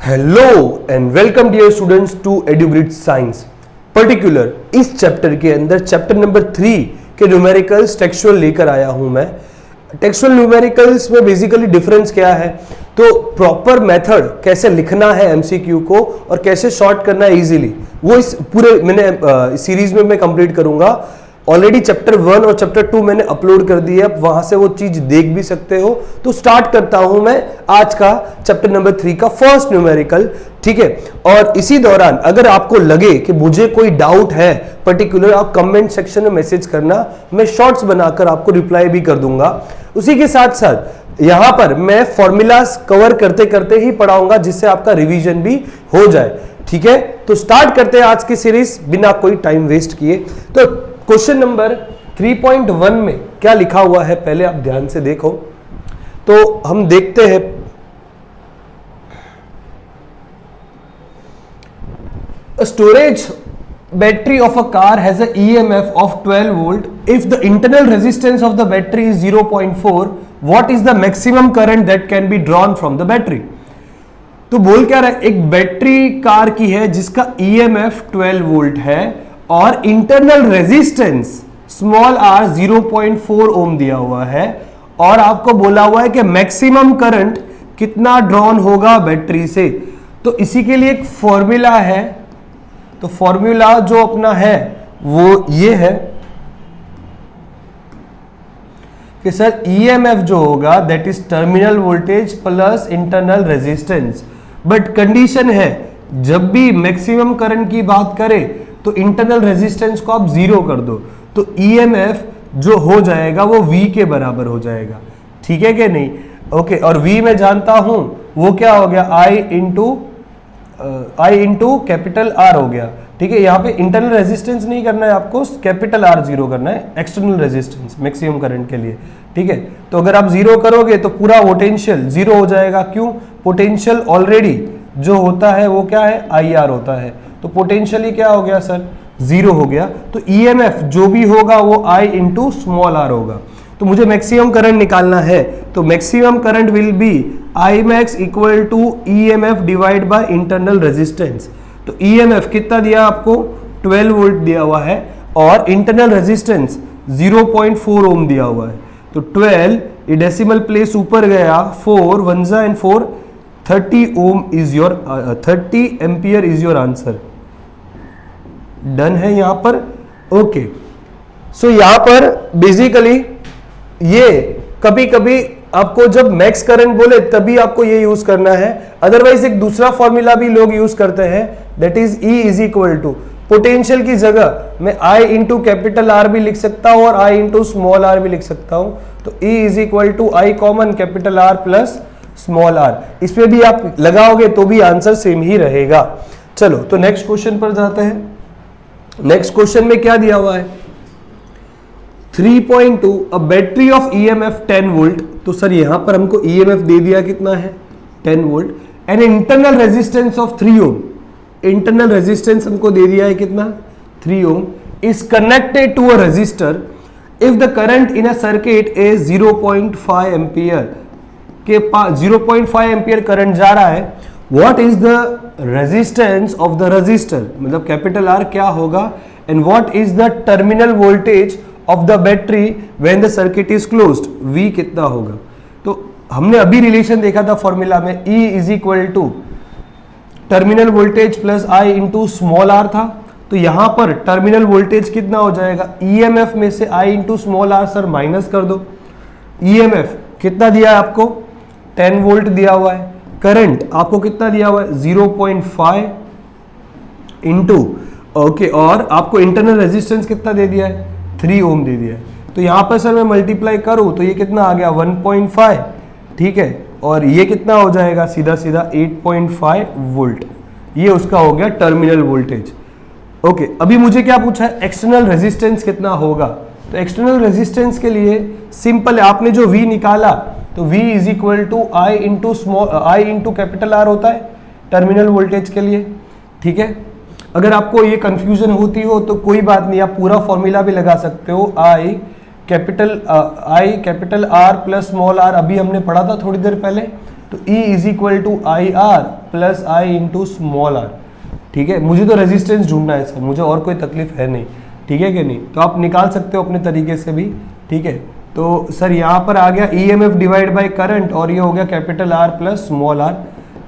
Hello and welcome dear students to Edugrid science. Particular इस chapter के अंदर chapter number 3 के न्यूमेरिकल्स टेक्सचुअल लेकर आया हूं मैं। टेक्सचुअल न्यूमेरिकल्स में बेसिकली डिफरेंस क्या है, तो प्रॉपर मेथड कैसे लिखना है एमसीक्यू को और कैसे शॉर्ट करना है इजीली, वो इस पूरे मैंने सीरीज में मैं कंप्लीट करूंगा। ऑलरेडी चैप्टर 1 और चैप्टर 2 मैंने अपलोड कर दिए, अब वहां से वो चीज देख भी सकते हो। तो स्टार्ट करता हूं मैं आज का चैप्टर नंबर 3 का फर्स्ट न्यूमेरिकल, ठीक है। और इसी दौरान अगर आपको लगे कि मुझे कोई डाउट है पर्टिकुलर, आप कमेंट सेक्शन में मैसेज करना, मैं शॉर्ट्स बनाकर आपको रिप्लाई भी कर दूंगा। उसी के साथ साथ यहां पर मैं फॉर्मूलाज कवर करते करते ही पढ़ाऊंगा, जिससे आपका रिवीजन भी हो जाए, ठीक है। तो स्टार्ट करते हैं आज की सीरीज बिना कोई टाइम वेस्ट किए। तो क्वेश्चन नंबर 3.1 में क्या लिखा हुआ है पहले आप ध्यान से देखो। तो हम देखते हैं, a storage battery of a car has a EMF of 12 volt. If the internal resistance of the battery is 0.4, what is the maximum current that can be drawn from the battery? तो बोल क्या रहा है, एक battery car की है जिसका EMF 12 volt है और इंटरनल रेजिस्टेंस स्मॉल r 0.4 ओम दिया हुआ है, और आपको बोला हुआ है कि मैक्सिमम करंट कितना ड्रॉन होगा बैटरी से। तो इसी के लिए एक फॉर्मूला है, तो फॉर्मूला जो अपना है वो ये है कि सर EMF जो होगा that is terminal voltage plus internal resistance. But condition है जब भी मैक्सिमम करंट की बात करें तो इंटरनल रेजिस्टेंस को आप जीरो कर दो, तो EMF जो हो जाएगा वो V के बराबर हो जाएगा, ठीक है कि नहीं। ओके, और V में जानता हूं वो क्या हो गया, I इंटू कैपिटल R हो गया, ठीक है। यहाँ पे इंटरनल रेजिस्टेंस नहीं करना है आपको, कैपिटल R जीरो करना है, एक्सटर्नल रेजिस्टेंस मैक्सिमम करंट के लिए, ठीक है। तो अगर आप जीरो करोगे तो पूरा पोटेंशियल जीरो हो जाएगा। क्यों? पोटेंशियल ऑलरेडी जो होता है वो क्या है, IR होता है, तो पोटेंशियली क्या हो गया सर, जीरो हो गया। तो EMF जो भी होगा वो I इंटू स्मॉल r होगा। तो मुझे मैक्सिमम करंट निकालना है, तो maximum current will be I max equal to EMF divide by internal resistance. तो EMF कितना दिया आपको, 12 वोल्ट दिया हुआ है और इंटरनल रेजिस्टेंस 0.4 ओम दिया हुआ है। तो 12 ये डेसिमल प्लेस ऊपर गया, 4 1 जा and 4 30 ohm is your 30 ampere is your answer. Done है यहां पर। ओके, सो यहां पर बेसिकली ये कभी कभी आपको जब मैक्स करंट बोले तभी आपको ये यूज करना है, अदरवाइज एक दूसरा फॉर्मूला भी लोग यूज करते हैं, that is E is equal to potential की जगह मैं I इंटू कैपिटल R भी लिख सकता हूं और I इंटू स्मॉल r भी लिख सकता हूं। तो E is equal to I common capital R plus small r, इस पे भी आप लगाओगे तो भी आंसर सेम ही रहेगा। चलो तो नेक्स्ट क्वेश्चन पर जाते हैं। नेक्स्ट क्वेश्चन में क्या दिया हुआ है, 3.2 a battery of EMF 10 volt. तो सर यहां पर हमको EMF दे दिया कितना है, 10 volt, and internal resistance of 3 ohm. Internal resistance हमको दे दिया है कितना, 3 ohm, is connected to a resistor if the current in a circuit इज 0.5 एम्पियर के पास 0.5 एम्पियर करंट जा रहा है। What is the resistance of the resistor, मतलब कैपिटल R क्या होगा, and what is the terminal voltage of the battery when the circuit is closed, V कितना होगा। तो हमने अभी रिलेशन देखा था फॉर्मूला में, E is equal to terminal voltage plus I into small r था। तो यहां पर टर्मिनल वोल्टेज कितना हो जाएगा, EMF में से I into small r sir minus कर दो। EMF कितना दिया है आपको, 10 वोल्ट दिया हुआ है, करंट आपको कितना दिया हुआ है 0.5 इंटू ओके, और आपको इंटरनल रेजिस्टेंस कितना दे दिया है, 3 ओम दे दिया है। तो यहां पर सर मैं मल्टीप्लाई करूं तो ये कितना आ गया 1.5, ठीक है, और ये कितना हो जाएगा सीधा सीधा 8.5 वोल्ट, ये उसका हो गया टर्मिनल वोल्टेज। ओके, अभी मुझे क्या पूछा है, एक्सटर्नल रेजिस्टेंस कितना होगा। तो एक्सटर्नल रेजिस्टेंस के लिए सिंपल है, आपने जो V निकाला तो V is equal to I into capital R होता है टर्मिनल वोल्टेज के लिए, ठीक है। अगर आपको ये कंफ्यूजन होती हो तो कोई बात नहीं, आप पूरा फॉर्मूला भी लगा सकते हो, I capital R plus small r, अभी हमने पढ़ा था थोड़ी देर पहले, तो E is equal to I R plus I into small r. ठीक है, मुझे तो रेजिस्टेंस ढूंढना है सर, मुझे और कोई तकलीफ है नहीं। ठीक है कि नहीं, तो आप निकाल सकते हो अपने तरीके से भी। ठीक है, तो सर यहाँ पर आ गया EMF डिवाइड बाय करंट, और ये हो गया capital R plus small r।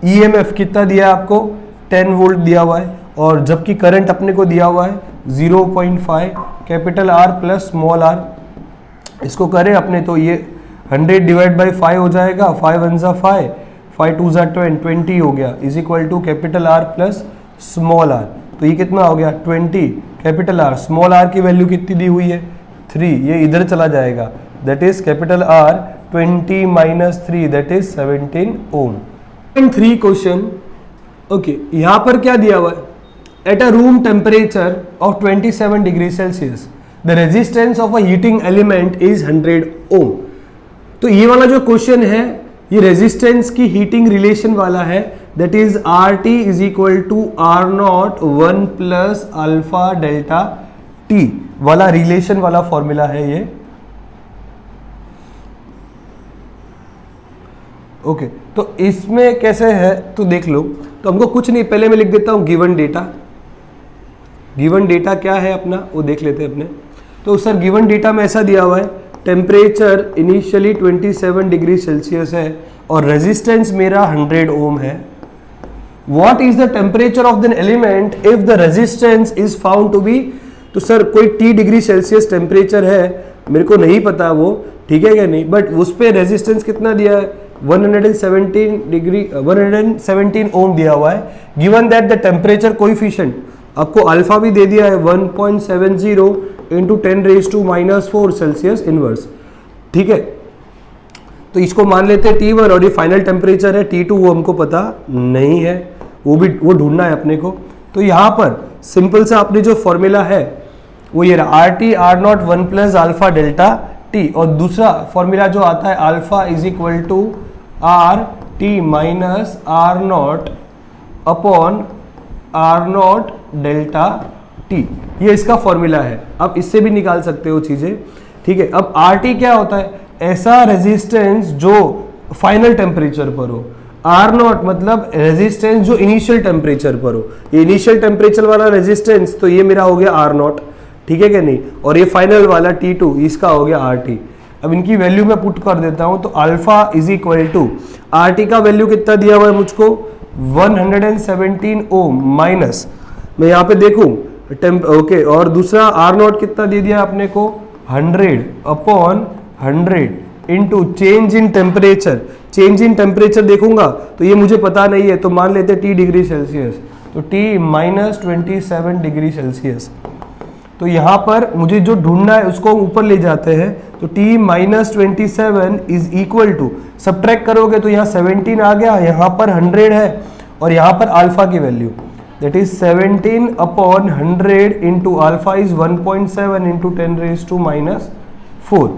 EMF कितना दिया आपको, 10 वोल्ट दिया हुआ है, और जबकि करंट अपने को दिया हुआ है 0.5 capital R plus small r। इसको करें अपने तो ये 100 डिवाइड बाई 5 हो जाएगा, 5 1 जा 5, 5 2 जा 20 हो गया, is equal to capital R plus small r। तो ये कितना हो गया 20 कैपिटल R, स्मॉल r की वैल्यू कितनी दी हुई है 3, ये इधर चला जाएगा, that is capital R 20 minus 3 that is 17 ohm. 3 question, okay, यहाँ पर क्या दिया हुआ है, at a room temperature of 27 degree Celsius the resistance of a heating element is 100 ओम। तो ये वाला जो क्वेश्चन है ये रेजिस्टेंस की हीटिंग रिलेशन वाला है, that is R T is equal to R not 1 plus alpha delta T वाला रिलेशन वाला फॉर्मूला है ये। ओके, तो इसमें कैसे है तो देख लो। तो हमको कुछ नहीं, पहले मैं लिख देता हूं गिवन डेटा। गिवन डेटा क्या है अपना वो देख लेते हैं अपने। तो सर गिवन डेटा में ऐसा दिया हुआ है, टेम्परेचर इनिशियली 27 डिग्री सेल्सियस है और रेजिस्टेंस मेरा 100 ओम है। What is the temperature of the element if the resistance is found to be. तो सर कोई T डिग्री सेल्सियस टेम्परेचर है, मेरे को नहीं पता वो, ठीक है क्या नहीं, बट उस पर रेजिस्टेंस कितना दिया है 117 ओम दिया हुआ है। Given that the temperature coefficient आपको अल्फा भी दे दिया है 1.70 इंटू 10⁻⁻⁴ सेल्सियस इनवर्स। ठीक है, तो इसको मान लेते हैं T1 और ये फाइनल टेम्परेचर है T2, वो हमको पता नहीं है, वो ढूंढना है अपने को। तो यहाँ पर सिंपल सा अपने जो फॉर्मूला है वो ये रहा, RT R0 1 plus alpha delta T, और दूसरा फॉर्मूला जो आता है alpha is equal to RT minus R0 upon R0 delta T, ये इसका फॉर्मूला है। अब इससे भी निकाल सकते हो चीजें। ठीक है, अब RT क्या होता है, ऐसा रेजिस्टेंस जो फाइनल टेम्परेचर पर हो। R0 मतलब रेजिस्टेंस जो इनिशियल टेम्परेचर पर हो, ये इनिशियल टेम्परेचर वाला रेजिस्टेंस, तो ये मेरा हो गया R0, ठीक है क्या नहीं, और ये फाइनल वाला T2 इसका हो गया RT। अब इनकी वैल्यू मैं पुट कर देता हूं, तो alpha is equal to RT का वैल्यू कितना दिया हुआ है मुझको 117 ओम माइनस, मैं यहाँ पे देखूं ओके, और दूसरा R0 कितना दे दिया आपने को 100 upon 100 into change in temperature. Change in temperature देखूंगा तो ये मुझे पता नहीं है, तो मान लेते T डिग्री सेल्सियस, तो T माइनस 27 डिग्री सेल्सियस। तो यहाँ पर मुझे जो ढूंढना है उसको ऊपर ले जाते हैं, तो T minus 27 is equal to, subtract करोगे तो यहाँ 17 आ गया, यहाँ पर 100 है, और यहाँ पर अल्फा की value that is 17 upon 100 into alpha is 1.7 into 10⁻⁻⁴।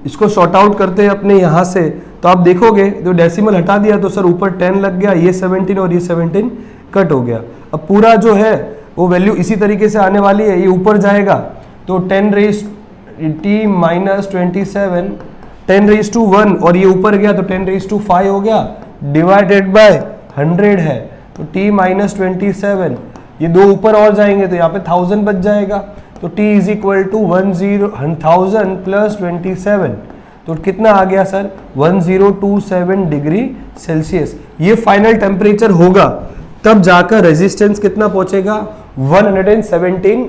इसको शॉर्ट आउट करते हैं अपने यहाँ से, तो आप देखोगे जो डेसिमल हटा दिया तो सर ऊपर 10 लग गया, ये 17 और ये 17 कट हो गया। अब पूरा जो है वो वैल्यू इसी तरीके से आने वाली है, ये ऊपर जाएगा तो 10⁻T माइनस 27 10⁻1, और ये ऊपर गया तो 10⁻5 हो गया, डिवाइडेड बाय 100 है, तो T माइनस 27, ये दो ऊपर और जाएंगे तो यहाँ पे 1000 बच जाएगा, तो T is equal to 1000 plus 27, तो कितना आ गया सर 1027 डिग्री सेल्सियस। ये फाइनल टेम्परेचर होगा, तब जाकर रेजिस्टेंस कितना पहुंचेगा 117।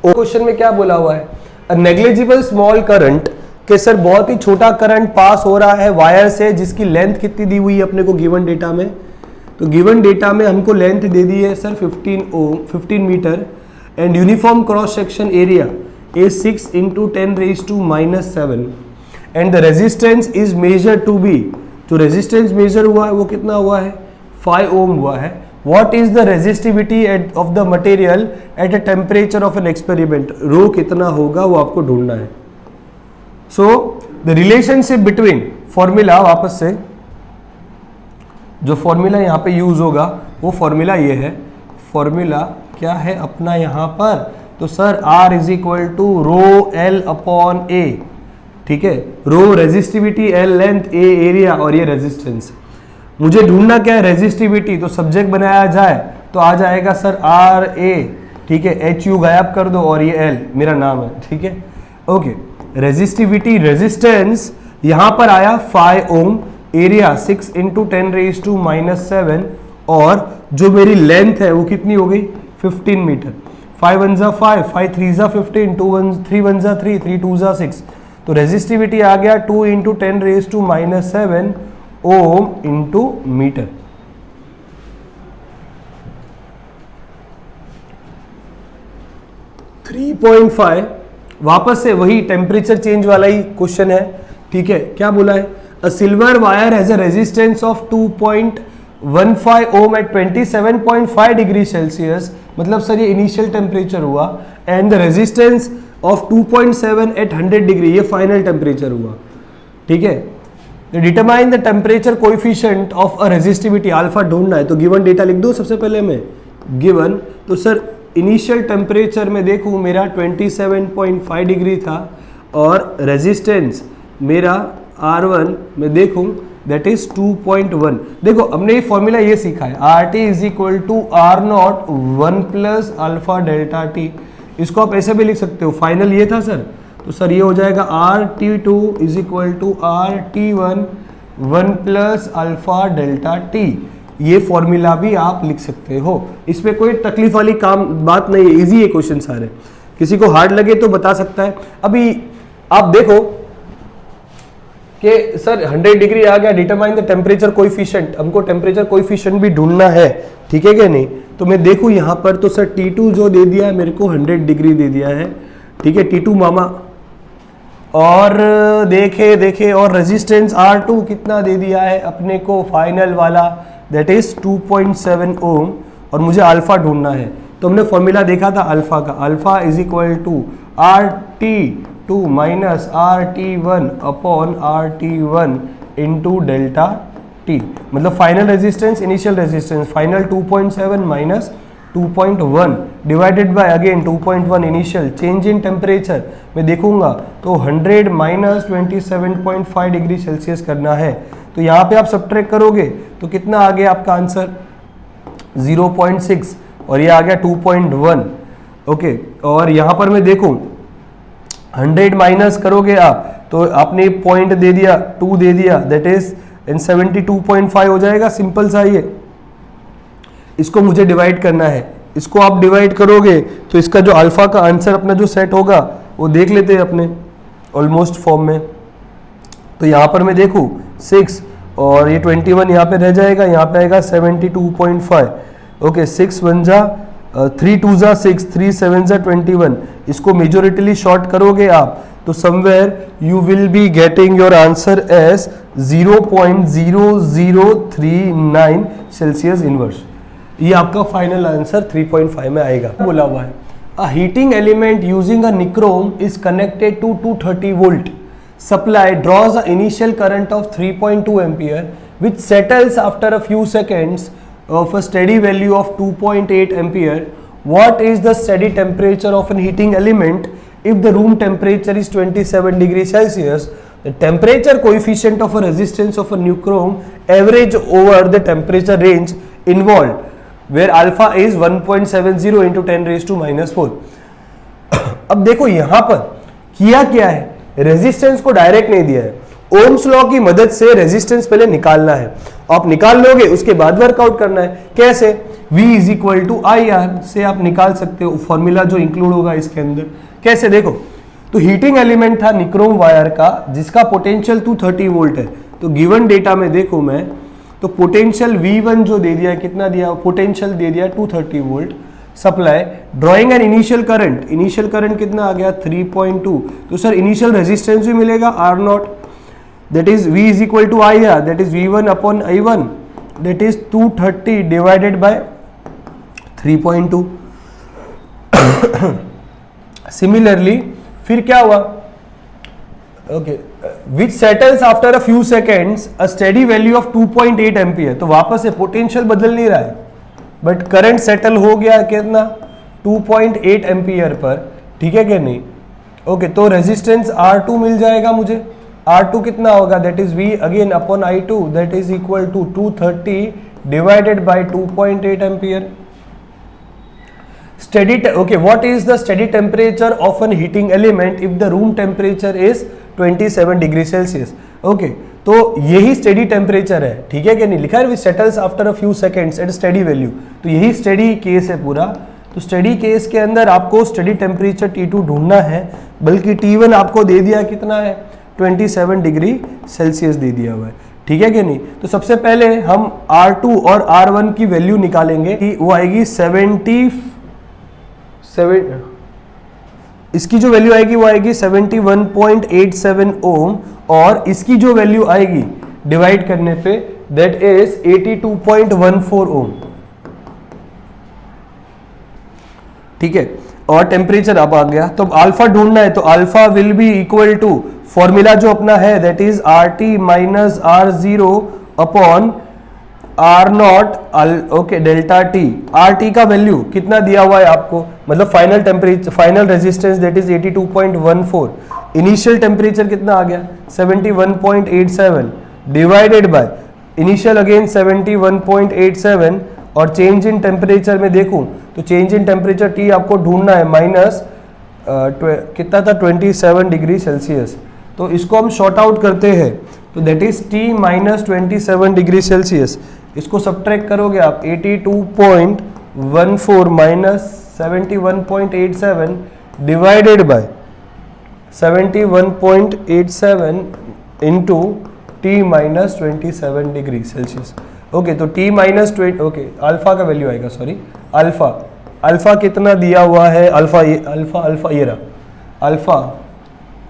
क्वेश्चन में क्या बोला हुआ है, अ नेग्लिजिबल स्मॉल करंट, के सर बहुत ही छोटा करंट पास हो रहा है वायर से, जिसकी लेंथ कितनी दी हुई है अपने को गिवन डेटा में। तो गिवन डेटा में हमको लेंथ दे दी है sir 15 metre, and uniform cross section area is 6 into 10⁻⁻⁷, and the resistance is measure to be, जो रेजिस्टेंस मेजर हुआ है वो कितना हुआ है 5 ओम हुआ है। What is the resistivity of the material at a temperature of an experiment, rho कितना होगा वो आपको ढूंढना है। So the relationship between, formula वापस से, जो फॉर्मूला यहाँ पे यूज होगा वो फॉर्मूला ये है, फॉर्मूला क्या है अपना यहाँ पर, तो sir R is equal to rho L upon A, ठीक है, rho resistivity, L length, A area और ये रेजिस्टेंस। मुझे ढूंढना क्या है, रेजिस्टिविटी। तो सब्जेक्ट बनाया जाए तो आ जाएगा सर आर ए, ठीक है, एच यू गायब कर दो और ये एल मेरा नाम है, ठीक है, ओके। रेजिस्टिविटी, रेजिस्टेंस यहां पर आया 5 ओम, एरिया 6 × 10⁻⁻⁷ और जो मेरी लेंथ है वो कितनी हो गई 15 मीटर। 5 1 जा 5, 5 3 जा 15, 3 1 जा 3, 3 2 जा 6। तो रेजिस्टिविटी आ गया 2 × 10⁻⁷ ओम इंटू मीटर। .5 वापस से वही टेम्परेचर चेंज वाला ही क्वेश्चन है, ठीक है। क्या बोला है, a silver wire has a resistance of 2.15 ohm at 27.5 degree Celsius, मतलब सर ये इनिशियल टेम्परेचर हुआ, and the resistance of 2.7 at 100 degree, ये फाइनल टेम्परेचर हुआ, ठीक है। Determine the temperature coefficient of a resistivity, alpha ढूंढना है। तो गिवन डेटा लिख दो सबसे पहले मैं, गिवन, तो सर इनिशियल टेम्परेचर में देखूं मेरा 27.5 डिग्री था और रेजिस्टेंस मेरा R1 में देखूं दैट इज 2.1। देखो हमने ये फॉर्मूला ये सीखा है, RT is equal to R0 1 plus alpha delta T. इसको आप ऐसे भी लिख सकते हो, फाइनल ये था सर, तो सर ये हो जाएगा RT2 is equal to RT1 1 plus alpha delta T. ये फॉर्मूला भी आप लिख सकते हो, इसमें कोई तकलीफ वाली काम बात नहीं है, इजी है क्वेश्चन सारे। किसी को हार्ड लगे तो बता सकता है। अभी आप देखो कि सर 100 डिग्री आ गया, डिटरमाइन द टेम्परेचर कोएफिशिएंट, हमको टेम्परेचर कोएफिशिएंट भी ढूंढना है, ठीक है क्या नहीं। तो मैं देखूं यहां पर, तो सर T2 जो दे दिया है मेरे को 100 डिग्री दे दिया है, ठीक है, T2 मामा। और देखे और रेजिस्टेंस R2 कितना दे दिया है अपने को फाइनल वाला, दैट इज 2.7 ओम, और मुझे अल्फा ढूंढना है। तो हमने फॉर्मूला देखा था अल्फा का, alpha is equal to RT2 minus RT1 upon RT1 into delta T, मतलब final resistance initial resistance, final 2.7 minus 2.1 divided by again 2.1 initial, change in temperature मैं देखूंगा तो 100 माइनस 27.5 डिग्री सेल्सियस करना है। तो यहाँ पे आप सब्ट्रैक्ट करोगे तो कितना आ गया आपका आंसर 0.6 और ये आ गया 2.1, ओके। और यहाँ पर मैं देखूं 100 माइनस करोगे आप तो आपने पॉइंट दे दिया 2 दे दिया, दैट इज इन 72.5 हो जाएगा, सिंपल सा ये। इसको मुझे डिवाइड करना है, इसको आप डिवाइड करोगे तो इसका जो अल्फा का आंसर अपना जो सेट होगा वो देख लेते हैं अपने ऑलमोस्ट फॉर्म में। तो यहाँ पर मैं देखूँ 6 और ये 21 यहाँ पे रह जाएगा, यहाँ पे आएगा 72.5, ओके। 6 1 जा 3 2 जा 6, 3 7 जा 21। इसको मेजोरिटीली शॉर्ट करोगे आप तो somewhere you will be getting your answer as 0.0039 Celsius inverse. ये आपका फाइनल आंसर 3.5 में आएगा। बोला हुआ है a heating element using a nichrome is connected to 230 volt supply draws a initial current of 3.2 ampere which settles after a few seconds of a steady value of 2.8 ampere. What is the steady temperature of an heating element if the room temperature is 27 degrees Celsius? The temperature coefficient of a resistance of a nichrome average over the temperature range involved, where alpha is 1.70 into 10⁻⁻⁴. अब देखो यहां पर किया क्या है, resistance को direct नहीं दिया है, ओम्स लॉ की मदद से रेजिस्टेंस पहले निकालना है। आप निकाल लोगे उसके बाद वर्कआउट करना है। कैसे, V is equal to IR से आप निकाल सकते हो, फॉर्मूला जो इंक्लूड होगा इसके अंदर। कैसे देखो, तो हीटिंग एलिमेंट था निक्रोम वायर का जिसका पोटेंशियल 230 वोल्ट है। तो गिवन डेटा में देखूं मैं तो पोटेंशियल V1 जो दे दिया, कितना दिया, पोटेंशियल दे दिया 230 volt supply, drawing an initial current, initial current कितना आ गया 3.2। तो सर इनिशियल रेजिस्टेंस भी मिलेगा R0, that is V is equal to IR, that is V1 upon I1, that is 230 divided by 3.2. Similarly फिर क्या हुआ, okay, which settles after a few seconds a steady value of 2.8 ampere. तो वापस से potential बदल नहीं रहा है बट करंट सेटल हो गया कितना 2.8 एम्पियर पर, ठीक है क्या नहीं। ओके, तो रेजिस्टेंस R2 मिल जाएगा मुझे। R2 कितना होगा, that is V again upon I2, that is equal to 230 divided by 2.8 ampere. steady okay, what is the steady temperature of an heating element if the room temperature is 27 degree Celsius. Okay, तो यही steady temperature है, ठीक है कि नहीं, लिखा है V settles after a few seconds at steady value, तो यही स्टेडी केस है पूरा। तो स्टेडी केस के अंदर आपको स्टेडी टेम्परेचर T2 ढूंढना है, बल्कि T1 आपको दे दिया कितना है, 27 डिग्री सेल्सियस दे दिया हुआ है, ठीक है कि नहीं। तो सबसे पहले हम R2 और R1 की वैल्यू निकालेंगे कि वो आएगी 77, इसकी जो वैल्यू आएगी वो आएगी 71.87 ओम, और इसकी जो वैल्यू आएगी डिवाइड करने पे दैट इज 82.14 ओम, ठीक है। और टेम्परेचर अब आ गया, तो अल्फा ढूंढना है, तो alpha will be equal to formula जो अपना है that is RT minus R0 upon R0 okay delta T। RT का वैल्यू कितना दिया हुआ है आपको, मतलब final temperature, final resistance that is 82.14, initial temperature कितना आ गया 71.87 डिवाइडेड बाय इनिशियल अगेन 71.87, और चेंज इन टेम्परेचर में देखूं तो चेंज इन टेम्परेचर T आपको ढूंढना है माइनस कितना था 27 डिग्री सेल्सियस। तो इसको हम शॉर्ट आउट करते हैं, तो that is T minus 27 degree Celsius, इसको सब्ट्रैक्ट करोगे आप 82.14 minus 71.87 divided by 71.87 into T minus 27 degree Celsius. Okay, तो T माइनस 20, ओके अल्फा का वैल्यू आएगा, सॉरी अल्फा कितना दिया हुआ है, अल्फा ये रहा अल्फा।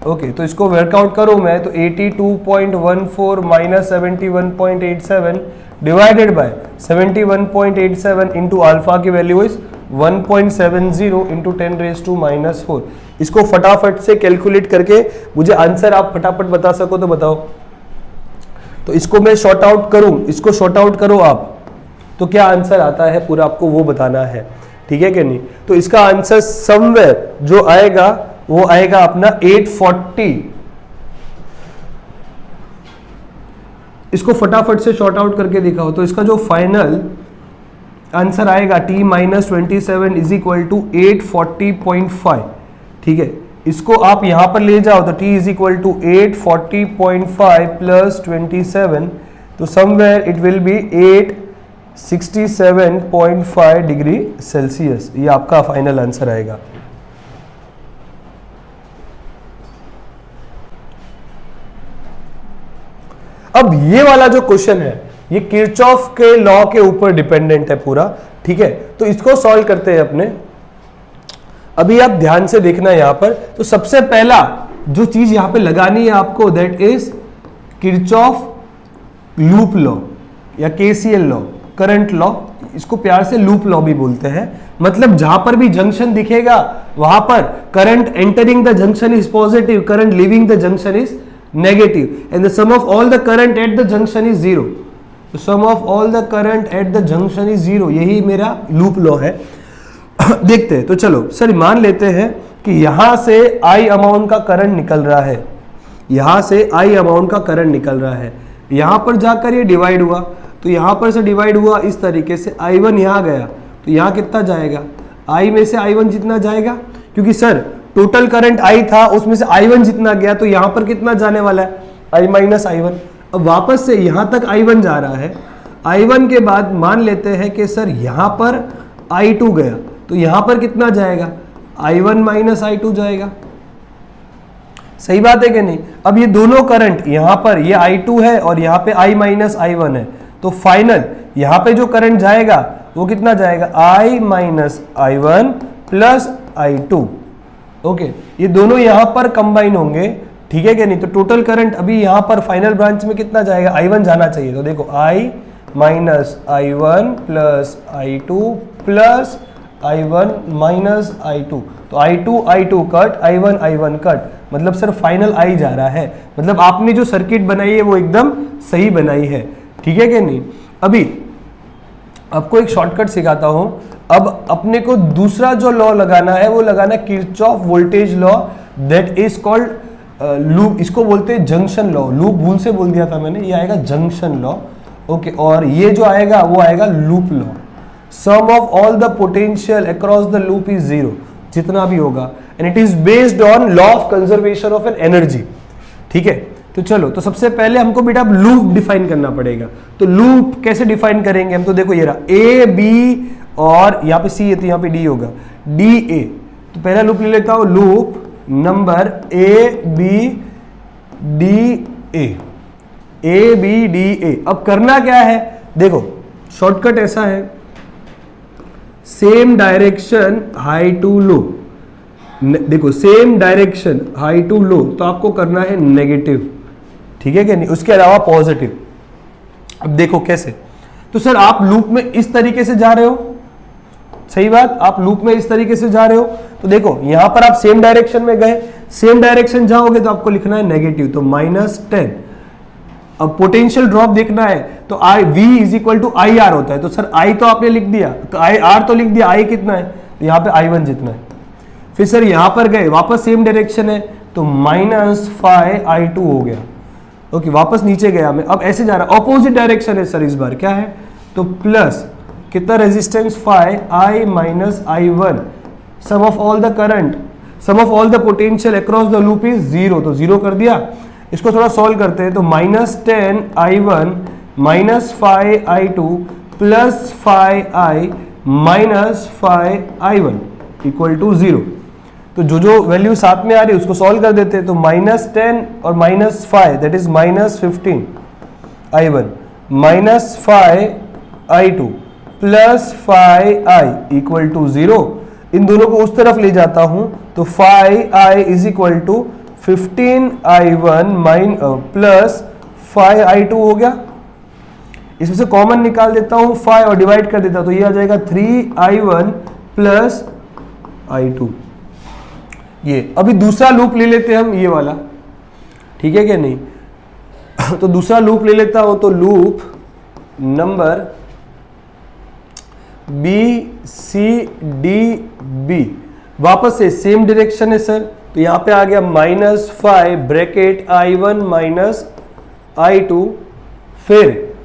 ओके, तो इसको वर्कआउट करूं मैं तो 82.14 minus 71.87 divided by 71.87 into alpha की वैल्यू इज 1.70 इंटू 10⁻⁻⁴। इसको फटाफट से कैलकुलेट करके मुझे आंसर आप फटाफट बता सको तो बताओ। तो इसको मैं शॉर्ट आउट करूं, इसको शॉर्ट आउट करो आप, तो क्या आंसर आता है पूरा आपको वो बताना है, ठीक है कि नहीं। तो इसका आंसर समवेयर जो आएगा वो आएगा अपना 840। इसको फटाफट से शॉर्ट आउट करके दिखाओ, तो इसका जो फाइनल आंसर आएगा T minus 27 is equal to 840.5, ठीक है। इसको आप यहां पर ले जाओ तो T is equal to 840.5 plus 27, तो somewhere it will be 867.5 degree Celsius, ये आपका फाइनल आंसर आएगा। अब ये वाला जो क्वेश्चन है ये किरचॉफ के लॉ के ऊपर डिपेंडेंट है पूरा, ठीक है। तो इसको सॉल्व करते हैं अपने। अभी आप ध्यान से देखना यहां पर, तो सबसे पहला जो चीज यहां पे लगानी है आपको that is Kirchhoff loop law या KCL लॉ, करंट लॉ, इसको प्यार से लूप लॉ भी बोलते हैं। मतलब जहां पर भी जंक्शन दिखेगा वहां पर current entering the junction is positive, current leaving the junction is negative, and the sum of all the current at the junction is 0. The sum of all the current at the junction is 0, यही मेरा loop law है। देखते हैं, तो चलो sir मान लेते हैं कि यहां से I अमाउंट का करंट निकल रहा है, यहां से I अमाउंट का करंट निकल रहा है, यहां पर जाकर ये डिवाइड हुआ, तो यहां पर से डिवाइड हुआ इस तरीके से, I1 यहां गया तो यहां कितना जाएगा, I में से I1 जितना जाएगा, क्योंकि सर टोटल करंट I था उसमें से I1 जितना गया, तो यहां पर कितना जाने वाला है I माइनस I1। अब वापस से यहां तक I1 जा रहा है, I1 के बाद मान लेते हैं कि सर यहां पर I2 गया, तो यहां पर कितना जाएगा I1 माइनस I2 जाएगा, सही बात है कि नहीं। अब ये दोनों करंट यहां पर ये I2 है और यहां पे I माइनस I1 है, तो फाइनल यहां पे जो करंट जाएगा वो कितना जाएगा I minus I1 plus I2। Okay, ये दोनों यहां पर कंबाइन होंगे, ठीक है क्या नहीं। तो टोटल करंट अभी यहां पर फाइनल ब्रांच में कितना जाएगा, I1 जाना चाहिए, तो देखो I minus I1 plus I2 plus I1 minus I2, तो I2 कट, I1 कट, मतलब सर फाइनल I जा रहा है। मतलब आपने जो सर्किट बनाई है वो एकदम सही बनाई है, ठीक है क्या नहीं। अभी आपको एक शॉर्टकट सिखाता हूं। अब अपने को दूसरा जो लॉ लगाना है वो लगाना Kirchhoff voltage law, that is called loop, इसको बोलते हैं जंक्शन लॉ। लूप भूल से बोल दिया था मैंने, ये आएगा जंक्शन लॉ। ओके, और ये जो आएगा वो आएगा loop law. Sum of all the potential across the loop is zero, जितना भी होगा, and it is based on law of conservation of an energy. ठीक है, तो चलो, तो सबसे पहले हमको बेटा लूप डिफाइन करना पड़ेगा। तो लूप कैसे डिफाइन करेंगे हम? तो देखो ये रहा ए बी और यहाँ पे सी है तो यहाँ पे डी होगा, डी ए। तो पहला लूप ले लेता हूं, loop number A B D A. अब करना क्या है? देखो शॉर्टकट ऐसा है, same direction high to low. देखो same direction high to low, तो आपको करना है नेगेटिव, ठीक है क्या नहीं, उसके अलावा पॉजिटिव। अब देखो कैसे, तो सर आप लूप में इस तरीके से जा रहे हो, सही बात, आप लूप में इस तरीके से जा रहे हो, तो देखो यहां पर आप सेम डायरेक्शन में गए, सेम डायरेक्शन जाओगे तो आपको लिखना है नेगेटिव, तो -10। अब पोटेंशियल ड्रॉप देखना है तो I V is equal to I R होता है। तो सर I तो आपने लिख दिया, तो आई आर तो लिख दिया, I कितना है, तो यहाँ पे I1 जितना है। फिर सर यहां पर गए, वापस सेम डायरेक्शन है, तो -5I2 हो गया। ओके, वापस नीचे गया मैं, अब ऐसे जा रहा, ऑपोजिट डायरेक्शन है सर इस बार, क्या है, तो प्लस कितना resistance 5I minus I1, sum of all the current, sum of all the potential across the loop is 0, तो 0 कर दिया। इसको थोड़ा सॉल्व करते हैं, तो -10I1 minus 5I2 plus 5I minus 5I1 equal to 0। तो जो वैल्यू साथ में आ रही है उसको सॉल्व कर देते हैं, तो -10 और -5 that is -15I1 minus 5I2 plus 5I equal to 0। इन दोनों को उस तरफ ले जाता हूं, तो 5I is equal to 15I1 plus 5I2 हो गया। इसमें से कॉमन निकाल देता हूं 5 और डिवाइड कर देता हूं, तो ये आ जाएगा 3I1 प्लस I2। ये अभी दूसरा लूप ले लेते हैं हम, ये वाला, ठीक है क्या नहीं। तो दूसरा लूप ले लेता हूं, तो लूप नंबर BCDB, वापस से सेम डायरेक्शन है सर, तो यहां पे आ गया -5 ब्रैकेट I1 माइनस I2। फिर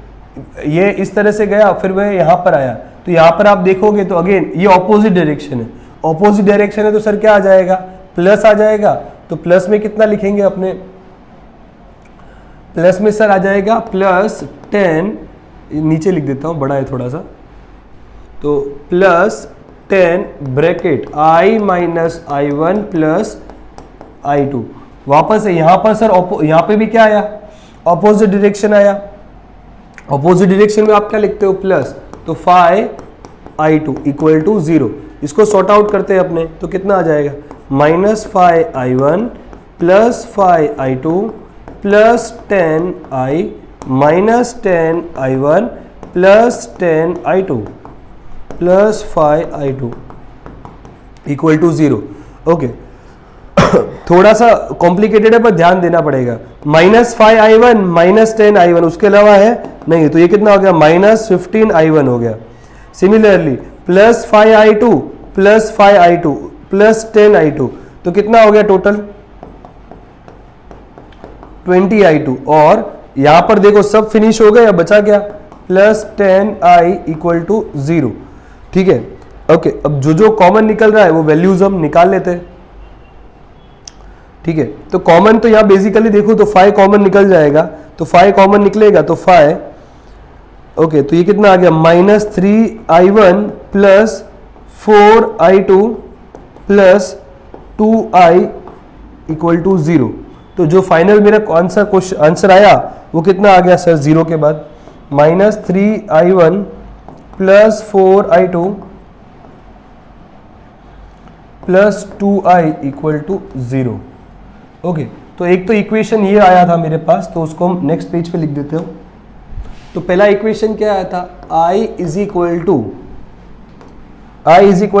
ये इस तरह से गया, फिर वह यहां पर आया, तो यहां पर आप देखोगे तो अगेन ये ऑपोजिट डायरेक्शन है, ऑपोजिट डायरेक्शन है, तो सर क्या आ जाएगा, प्लस आ जाएगा। तो प्लस में कितना लिखेंगे अपने, प्लस में सर आ जाएगा +10, नीचे लिख देता हूं, बड़ा है थोड़ा सा, तो +10 bracket I minus I1 plus I2। वापस है यहां पर सर, यहां पे भी क्या आया, ऑपोजिट डायरेक्शन आया। ऑपोजिट डायरेक्शन में आप क्या लिखते हो, प्लस, तो 5I2 इक्वल टू 0। इसको सॉर्ट आउट करते हैं अपने, तो कितना आ जाएगा, -5I1 plus 5I2 plus 10I minus 10I1 plus 10I2 plus 5I2 equal to 0। Okay, थोड़ा सा कॉम्प्लिकेटेड है पर ध्यान देना पड़ेगा। -5I1 माइनस 10I1 उसके अलावा है नहीं, तो ये कितना हो गया, -15I1 हो गया। Similarly plus 5I2 plus 5I2 plus 10I2, तो कितना हो गया टोटल 20I2। और यहां पर देखो सब फिनिश हो गया या बचा क्या, प्लस 10I इक्वल टू 0। ठीक है, ओके, अब जो कॉमन निकल रहा है वो वैल्यूज हम निकाल लेते हैं। ठीक है, तो कॉमन तो यहां बेसिकली देखो तो 5 कॉमन निकल जाएगा, तो 5 कॉमन निकलेगा तो 5, ओके, तो ये कितना आ गया, -3I1 plus 4I2 plus 2I equal to 0। तो जो फाइनल मेरा आंसर आया वो कितना आ गया सर, 0 के बाद -3I1 plus 4I2 plus 2I equal to 0। Okay, तो एक तो इक्वेशन ये आया था मेरे पास, तो उसको हम नेक्स्ट पेज पे लिख देते हो। तो पहला इक्वेशन क्या आया था, I is equal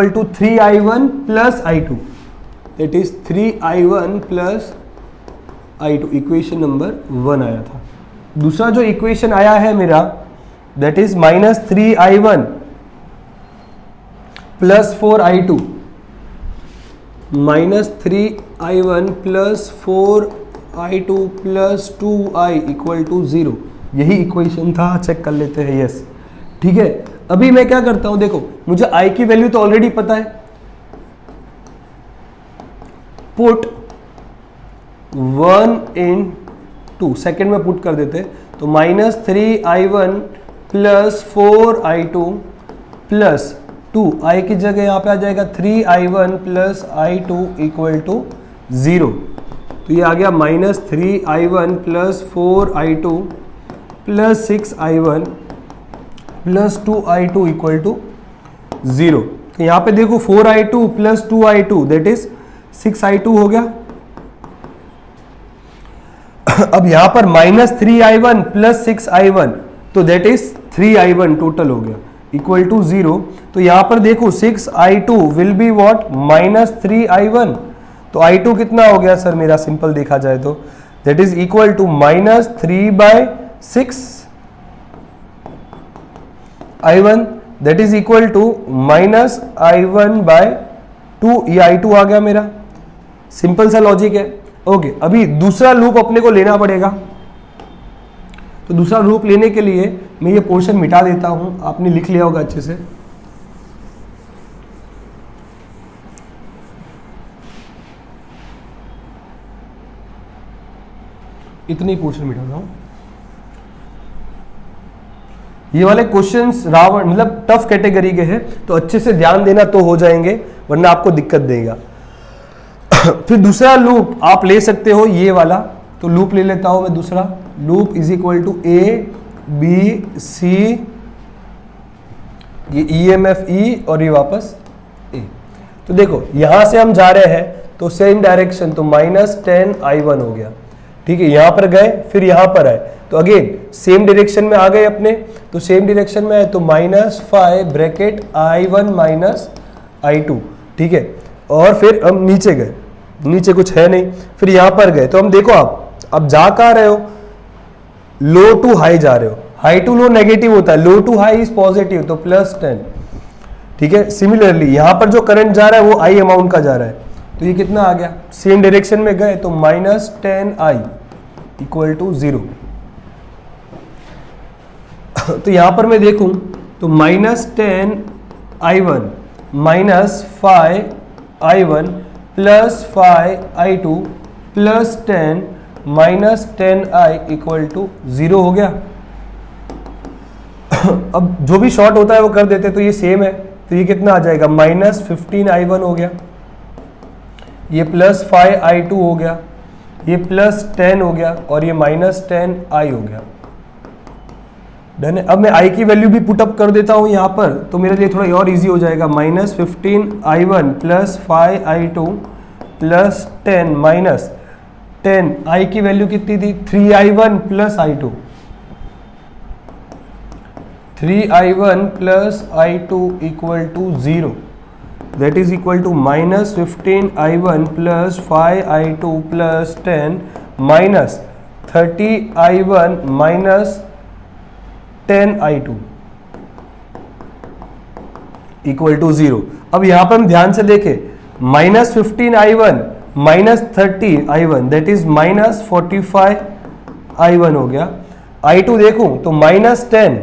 to 3I1 plus I2, that is 3I1 plus I2, equation number 1 आया था। दूसरा जो इक्वेशन आया है मेरा, that is -3I1 plus 4I2, -3i1 plus 4i2 plus 2i equal to 0। यही इक्वेशन था, चेक कर लेते हैं। यस, ठीक है। अभी मैं क्या करता हूं, देखो मुझे i की वैल्यू तो ऑलरेडी पता है, पुट 1 इन 2, सेकेंड में पुट कर देते, तो -3i1 plus 4i2 plus 2, i की जगह यहां पे आ जाएगा 3i1 plus i2 equal to 0। तो ये आ गया -3i1 plus 4i2 plus 6i1 plus 2i2 equal to 0। तो यहां पे देखो 4i2 plus 2i2 that is 6i2 हो गया। अब यहां पर -3i1 प्लस 6i1 तो दैट इज 3i1 टोटल हो गया इक्वल टू 0। तो यहां पर देखो 6i2 will be what -3i1। तो i2 कितना हो गया सर मेरा, सिंपल देखा जाए तो that is equal to -3/6i1 that is equal to -i1/2। ये i2 आ गया मेरा, सिंपल सा लॉजिक है। ओके, अभी दूसरा लूप अपने को लेना पड़ेगा। तो दूसरा लूप लेने के लिए मैं ये पोर्शन मिटा देता हूं, आपने लिख लिया होगा अच्छे से। इतनी पोर्शन मिटाता हूं। ये वाले क्वेश्चंस रावण मतलब टफ कैटेगरी के हैं, तो अच्छे से ध्यान देना तो हो जाएंगे, वरना आपको दिक्कत देगा। फिर दूसरा लूप आप ले सकते हो ये वाला, तो लूप ले लेता हूं मैं दूसरा। Loop is equal to A B C, ये EMF E और ये वापस ए। तो देखो यहां से हम जा रहे हैं तो सेम डायरेक्शन, तो -10i1 हो गया। ठीक है, यहां पर गए फिर यहां पर आए, तो अगेन सेम डायरेक्शन में आ गए अपने, तो सेम डायरेक्शन में आए तो -5 ब्रैकेट i1 माइनस i2। ठीक है, और फिर हम नीचे गए, नीचे कुछ है नहीं, फिर यहां पर गए, तो हम देखो आप अब जा कहां रहे हो, लो टू हाई जा रहे हो। हाई टू लो नेगेटिव होता है, लो टू हाई इज पॉजिटिव, तो +10। ठीक है, सिमिलरली यहां पर जो करंट जा रहा है वो i अमाउंट का जा रहा है, तो ये कितना आ गया, सेम डायरेक्शन में गए तो -10i इक्वल टू 0। तो यहां पर मैं देखूं तो -10i1 minus 5i1 plus 5i2 plus 10 minus 10i equal to 0 हो गया। अब जो भी शॉर्ट होता है वो कर देते, तो ये सेम है, तो ये कितना आ जाएगा -15i1 हो गया, ये प्लस 5i2 हो गया, ये प्लस 10 हो गया, और ये -10i हो गया। डन है। अब मैं i की वैल्यू भी पुटअप कर देता हूं यहां पर, तो मेरे लिए थोड़ा और इजी हो जाएगा। -15i1 plus 5i2 plus 10 minus 10, i की वैल्यू कितनी थी 3i1 plus i2, 3i1 plus i2 equal to 0, that is equal to -15i1 plus 5i2 plus 10 minus 30i1 minus 10i2 equal to 0। अब यहां पर हम ध्यान से देखें, -15i1 minus 30i1 that is -45i1 हो गया। i2 देखूं तो -10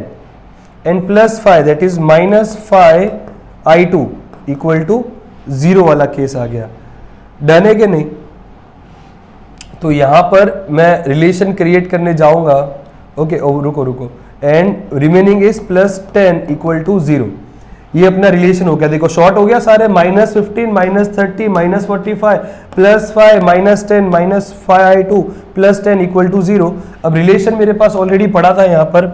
and plus 5 that is -5i2 equal to 0 वाला केस आ गया। डन है कि नहीं? तो यहां पर मैं रिलेशन क्रिएट करने जाऊंगा। ओके, रुको, and remaining is +10 equal to 0। ये अपना रिलेशन हो गया, देखो शॉर्ट हो गया सारे, -15 -30 -45 plus 5 -10 -5i2 plus 10 equal to 0। अब रिलेशन मेरे पास ऑलरेडी पड़ा था यहाँ पर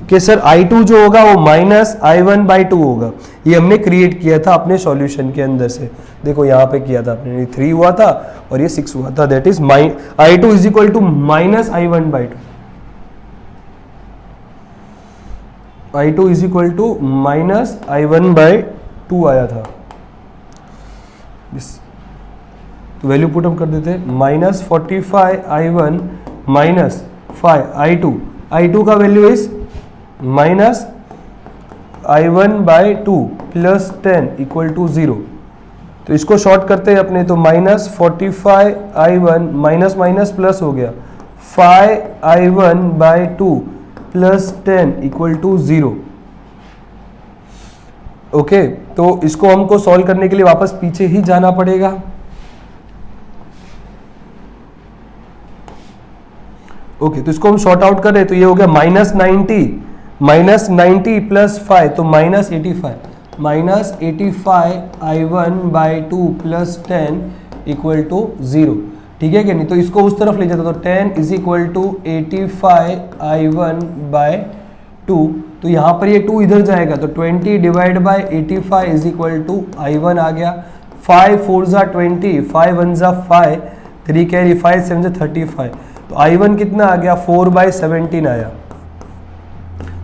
कि सर i2 जो होगा वो -i1/2 होगा। ये हमने क्रिएट किया था अपने सॉल्यूशन के अंदर से, देखो यहाँ पे किया था अपने, 3 हुआ था और ये 6 हुआ था, that is i2 is equal to -i1/2। i2 is equal to -i1/2 आया था। तो वैल्यू पुट हम कर देते हैं, -45i1 माइनस 5i2, i2 का value is -i1/2 plus 10 equal to 0। तो इसको शॉर्ट करते हैं अपने, तो -45i1 माइनस माइनस प्लस हो गया 5i1/2 plus 10 equal to 0। Okay, तो इसको हमको सॉल्व करने के लिए वापस पीछे ही जाना पड़ेगा। ओके, तो इसको हम शॉर्ट आउट कर रहे हैं, तो ये हो गया -90 प्लस 5, तो -85i1/2 प्लस 10 इक्वल टू 0। ठीक है कि नहीं? तो इसको उस तरफ ले जाता, तो 10 इज इक्वल टू 85i1/2, तो यहाँ पर ये 2 इधर जाएगा, तो 20 divide by 85 is equal to i1 आ गया। 5 4 ज़ा 20, 5 1 ज़ा 5, 3 कैरी 5 7 ज़ा 35, तो i1 कितना आ गया 4/17 आया।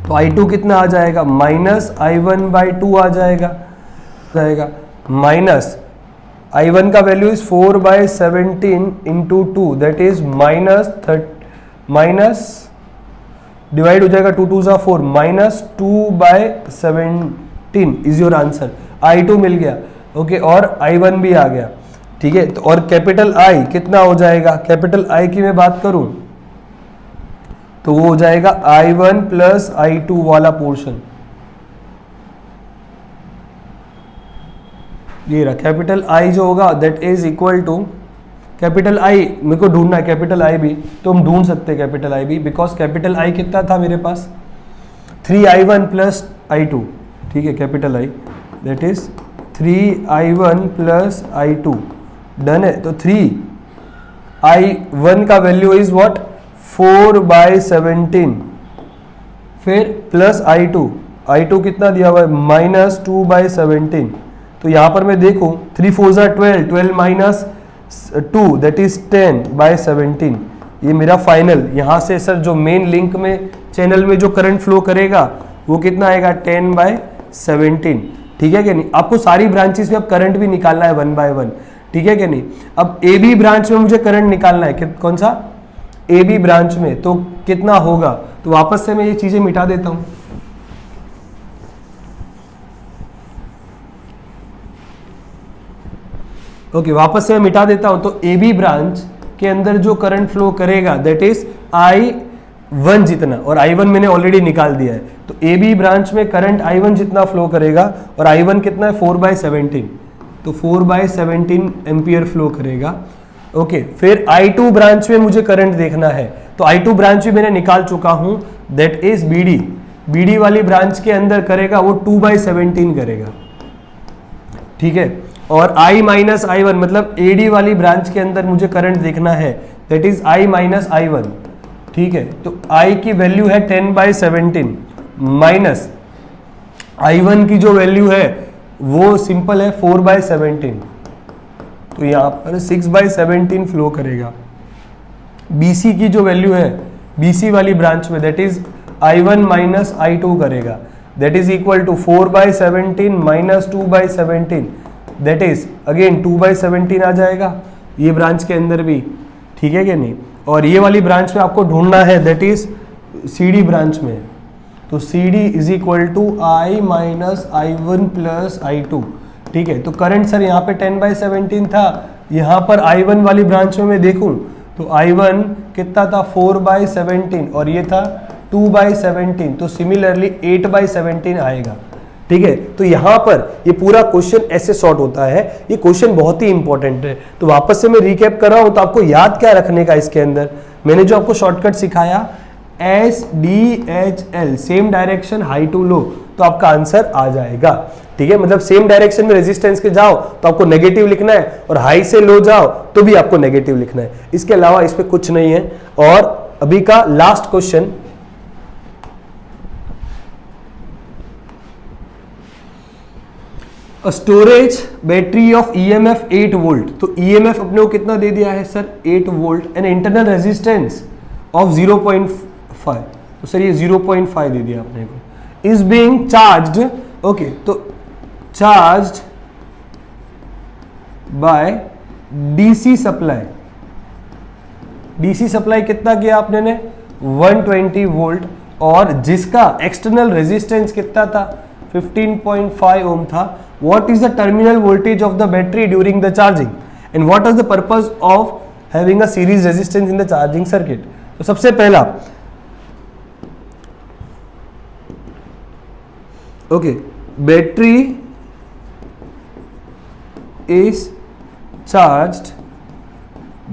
तो i2 कितना आ जाएगा -i1/2 आ जाएगा माइनस i1 का value is 4/17 into 2, that is minus divide हो जाएगा 2 2 ज़ा 4, -2/17 इज योर आंसर। i2 मिल गया। ओके, और i1 भी आ गया। ठीक है, तो और कैपिटल I कितना हो जाएगा, कैपिटल I की मैं बात करूं तो वो हो जाएगा i1 प्लस i2 वाला पोर्शन। ये रहा कैपिटल I जो होगा that is equal to capital I, मेरे को ढूंढना है कैपिटल I भी, तो हम ढूंढ सकते हैं कैपिटल I भी, बिकॉज कैपिटल I कितना था मेरे पास 3i1 प्लस i2। ठीक है, capital I that is 3i1 plus i2, done है। तो 3i1 का वैल्यू इज व्हाट 4/17, फिर प्लस i2 कितना दिया हुआ है -2/17। तो यहां पर मैं देखूं 3 4 ज़ा 12, 12 माइनस 2 दैट इज 10/17। ये मेरा फाइनल, यहां से सर जो मेन लिंक में चैनल में जो करंट फ्लो करेगा वो कितना आएगा 10/17। ठीक है क्या नहीं? आपको सारी ब्रांचेस में अब करंट भी निकालना है 1 बाय 1। ठीक है क्या नहीं? अब ए बी ब्रांच में मुझे करंट निकालना है, कौन सा ए बी ब्रांच में, तो कितना होगा, तो वापस से मैं ये चीजें मिटा देता हूं। ओके, वापस से मैं मिटा देता हूं। तो ए बी ब्रांच के अंदर जो करंट फ्लो करेगा दैट इज I1 जितना, और I1 मैंने ऑलरेडी निकाल दिया है। तो ए बी ब्रांच में करंट I1 जितना फ्लो करेगा, और I1 कितना है 4/17, तो 4/17 एम्पियर फ्लो करेगा। ओके, फिर I2 ब्रांच में मुझे करंट देखना है, तो I2 ब्रांच भी मैंने निकाल चुका हूं, दैट इज BD वाली ब्रांच के अंदर करेगा वो 2/17 करेगा। ठीक है, और I माइनस I1 मतलब AD वाली ब्रांच के अंदर मुझे करंट देखना है, that is I minus I1। ठीक है, तो I की वैल्यू है 10/17 माइनस I1 की जो वैल्यू है वो सिंपल है 4/17, तो यहां पर 6/17 फ्लो करेगा। BC की जो वैल्यू है BC वाली ब्रांच में that is I1 minus I2 करेगा, that is equal to 4/17 minus 2/17, that is again 2/17 आ जाएगा ये ब्रांच के अंदर भी। ठीक है क्या नहीं? और ये वाली ब्रांच में आपको ढूंढना है दैट इज CD ब्रांच में, तो CD is equal to I minus I1 plus I2। ठीक है, तो करंट सर यहाँ पे 10/17 था, यहाँ पर I1 वाली ब्रांच में मैं देखूं तो I1 कितना था 4/17 और ये था 2/17, तो सिमिलरली 8/17 आएगा। ठीक है, तो यहाँ पर ये पूरा क्वेश्चन ऐसे सॉर्ट होता है। ये क्वेश्चन बहुत ही इंपॉर्टेंट है। तो वापस से मैं रिकैप कर रहा हूँ, तो आपको याद क्या रखने का इसके अंदर, मैंने जो आपको शॉर्टकट सिखाया SDHL, same direction high to low, तो आपका आंसर आ जाएगा। ठीक है, मतलब सेम डायरेक्शन में रेजिस्टेंस के जाओ तो आपको नेगेटिव लिखना है, और हाई से लो जाओ तो भी आपको नेगेटिव लिखना है, इसके अलावा इस पे कुछ नहीं है। और अभी का last question, storage battery of EMF 8 volt, तो EMF अपने को कितना दे दिया है sir 8 volt, and internal resistance of 0.5, तो सर ये 0.5 दे दिया अपने को, इज बीइंग चार्ज्ड। ओके, तो charged bye DC supply, DC supply कितना किया आपने ने 120 वोल्ट, और जिसका एक्सटर्नल रेजिस्टेंस कितना था 15.5 ओम था। What is the terminal voltage of the battery during the charging and what is the purpose of having a series resistance in the charging circuit. तो सबसे पहला okay, battery is charged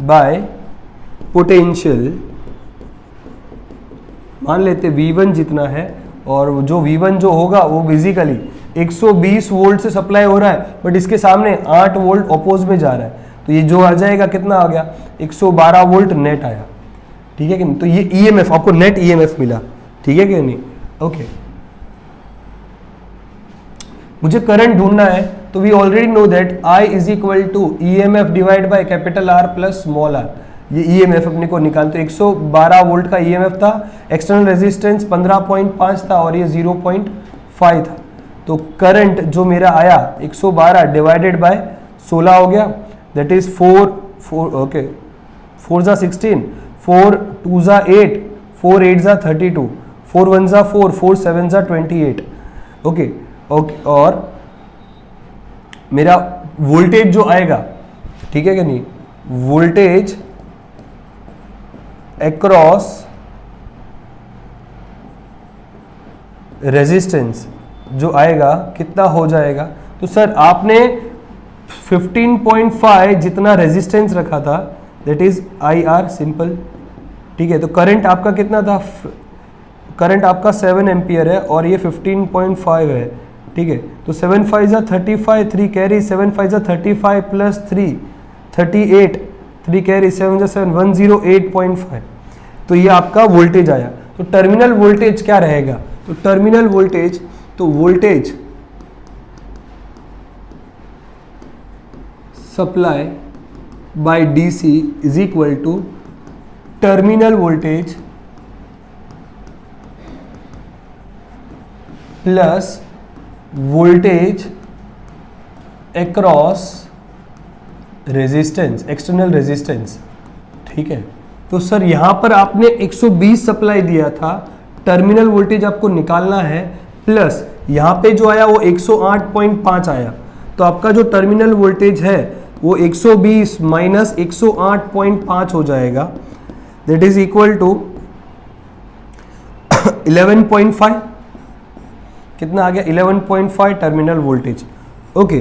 bye potential, मान लेते V1 जितना है, और जो V1 जो होगा वो बेसिकली 120 वोल्ट से सप्लाई हो रहा है, बट इसके सामने 8 वोल्ट अपोज में जा रहा है, तो ये जो आ जाएगा कितना आ गया 112 वोल्ट नेट आया, ठीक है कि नहीं। तो ये EMF आपको नेट EMF मिला, ठीक है कि नहीं। ओके, मुझे करंट ढूंढना है, तो we already know that I is equal to EMF divide by capital R plus small r। ये EMF अपने को निकालते, 112 वोल्ट का EMF था, एक्सटर्नल रेजिस्टेंस 15.5 था और ये 0.5 था। तो करंट जो मेरा आया 112 डिवाइडेड बाय 16 हो गया, दैट इज 4 जा 16, 4 2 जा 8, 4 8 जा 32, 4 1 जा 4, 4 7 जा 28। ओके, और मेरा वोल्टेज जो आएगा, ठीक है कि नहीं, वोल्टेज अक्रॉस रेजिस्टेंस जो आएगा कितना हो जाएगा। तो सर आपने 15.5 जितना रेजिस्टेंस रखा था, दैट इज IR सिंपल, ठीक है। तो करंट आपका कितना था, करंट आपका 7 एम्पियर है और ये 15.5 है, ठीक है। तो 7 5 जा 35, 3 कैरी, 7 5 जा 35 प्लस 3 38, 3 कैरी, 7 जा 7 108.5। तो ये आपका वोल्टेज आया। तो टर्मिनल वोल्टेज क्या रहेगा, तो टर्मिनल वोल्टेज, तो voltage supply by DC is equal to terminal voltage plus voltage across resistance, external resistance, ठीक है। तो सर यहां पर आपने 120 सप्लाई दिया था, टर्मिनल वोल्टेज आपको निकालना है, प्लस यहां पे जो आया वो 108.5 आया, तो आपका जो टर्मिनल वोल्टेज है वो 120 माइनस 108.5 हो जाएगा, दैट इज इक्वल टू 11.5। कितना आ गया 11.5 टर्मिनल वोल्टेज। ओके,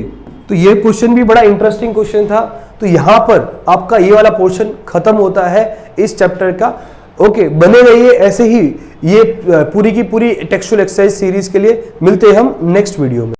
तो ये क्वेश्चन भी बड़ा इंटरेस्टिंग क्वेश्चन था। तो यहां पर आपका ये वाला पोर्शन खत्म होता है इस चैप्टर का। ओके, बने रहिए ऐसे ही, ये पूरी की पूरी टेक्सचुअल एक्सरसाइज सीरीज के लिए मिलते हैं हम नेक्स्ट वीडियो में।